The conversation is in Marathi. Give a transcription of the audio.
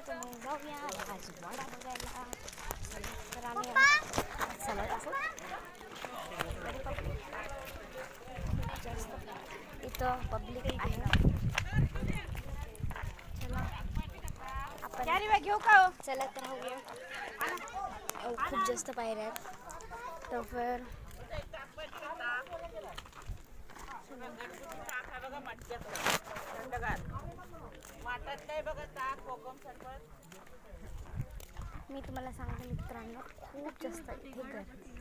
तर मग जाऊया राजवाडा बघायला. तर आम्ही चलत असो जास्त इथं पब्लिक आहे. चला आपण घेऊ का हो? चलत राहूया. खूप जास्त पायऱ्या आहेत. तर फिर मी तुम्हाला सांगते मित्रांनो, खूप जास्त इथे गर्दी.